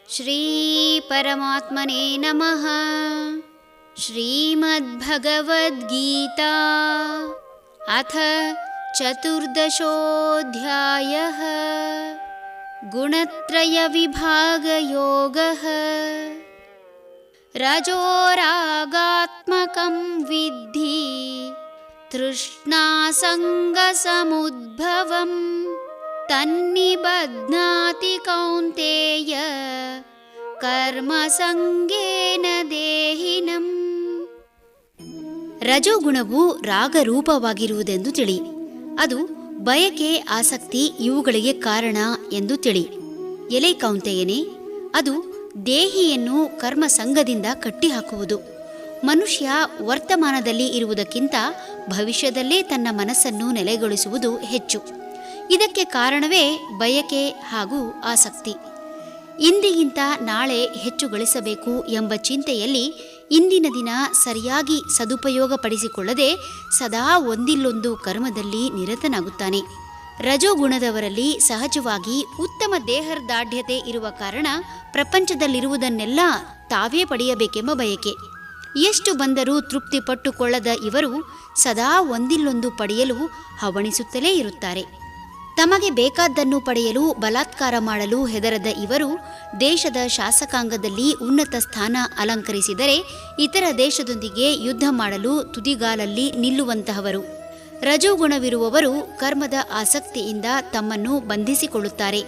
ಶ್ರೀ ಪರಮಾತ್ಮನೇ ನಮಃ. ಶ್ರೀಮದ್ಭಗವದ್ಗೀತಾ ಅಥ ಚತುರ್ದಶೋऽಧ್ಯಾಯಃ. ಗುಣತ್ರಯ ವಿಭಾಗಯೋಗಃ. ರಜೋರಾಗಾತ್ಮಕಂ ವಿದ್ಧಿ ತೃಷ್ಣಾಸಂಗಸಮುದ್ಭವಂ ತನ್ನಿಬಧ್ನಾತಿ ಕೌಂತೇಯ ಕರ್ಮಸಂಗೇನ ದೇಹಿನಂ. ರಜೋಗುಣವು ರಾಗರೂಪವಾಗಿರುವುದೆಂದು ತಿಳಿ. ಅದು ಬಯಕೆ, ಆಸಕ್ತಿ ಇವುಗಳಿಗೆ ಕಾರಣ ಎಂದು ತಿಳಿ. ಎಲೆ ಕೌಂತೆಯನೇ, ಅದು ದೇಹಿಯನ್ನು ಕರ್ಮಸಂಗದಿಂದ ಕಟ್ಟಿಹಾಕುವುದು. ಮನುಷ್ಯ ವರ್ತಮಾನದಲ್ಲಿ ಇರುವುದಕ್ಕಿಂತ ಭವಿಷ್ಯದಲ್ಲೇ ತನ್ನ ಮನಸ್ಸನ್ನು ನೆಲೆಗೊಳಿಸುವುದು ಹೆಚ್ಚು. ಇದಕ್ಕೆ ಕಾರಣವೇ ಬಯಕೆ ಹಾಗೂ ಆಸಕ್ತಿ. ಇಂದಿಗಿಂತ ನಾಳೆ ಹೆಚ್ಚು ಗಳಿಸಬೇಕು ಎಂಬ ಚಿಂತೆಯಲ್ಲಿ ಇಂದಿನ ದಿನ ಸರಿಯಾಗಿ ಸದುಪಯೋಗಪಡಿಸಿಕೊಳ್ಳದೆ ಸದಾ ಒಂದಿಲ್ಲೊಂದು ಕರ್ಮದಲ್ಲಿ ನಿರತನಾಗುತ್ತಾನೆ. ರಜೋಗುಣದವರಲ್ಲಿ ಸಹಜವಾಗಿ ಉತ್ತಮ ದೇಹದಾರ್ಢ್ಯತೆ ಇರುವ ಕಾರಣ ಪ್ರಪಂಚದಲ್ಲಿರುವುದನ್ನೆಲ್ಲ ತಾವೇ ಪಡೆಯಬೇಕೆಂಬ ಬಯಕೆ. ಎಷ್ಟು ಬಂದರೂ ತೃಪ್ತಿಪಟ್ಟುಕೊಳ್ಳದ ಇವರು ಸದಾ ಒಂದಿಲ್ಲೊಂದು ಪಡೆಯಲು ಹವಣಿಸುತ್ತಲೇ ಇರುತ್ತಾರೆ. ತಮಗೆ ಬೇಕಾದ್ದನ್ನು ಪಡೆಯಲು ಬಲಾತ್ಕಾರ ಮಾಡಲು ಹೆದರದ ಇವರು ದೇಶದ ಶಾಸಕಾಂಗದಲ್ಲಿ ಉನ್ನತ ಸ್ಥಾನ ಅಲಂಕರಿಸಿದರೆ ಇತರ ದೇಶದೊಂದಿಗೆ ಯುದ್ಧ ಮಾಡಲು ತುದಿಗಾಲಲ್ಲಿ ನಿಲ್ಲುವಂತಹವರು. ರಜೋಗುಣವಿರುವವರು ಕರ್ಮದ ಆಸಕ್ತಿಯಿಂದ ತಮ್ಮನ್ನು ಬಂಧಿಸಿಕೊಳ್ಳುತ್ತಾರೆ.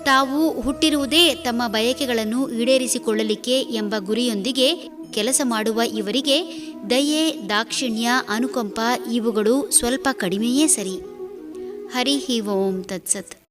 ತಾವು ಹುಟ್ಟಿರುವುದೇ ತಮ್ಮ ಬಯಕೆಗಳನ್ನು ಈಡೇರಿಸಿಕೊಳ್ಳಲಿಕ್ಕೆ ಎಂಬ ಗುರಿಯೊಂದಿಗೆ ಕೆಲಸ ಮಾಡುವ ಇವರಿಗೆ ದಯೆ, ದಾಕ್ಷಿಣ್ಯ, ಅನುಕಂಪ ಇವುಗಳು ಸ್ವಲ್ಪ ಕಡಿಮೆಯೇ ಸರಿ. ಹರಿ ಓಂ ತತ್ಸತ್.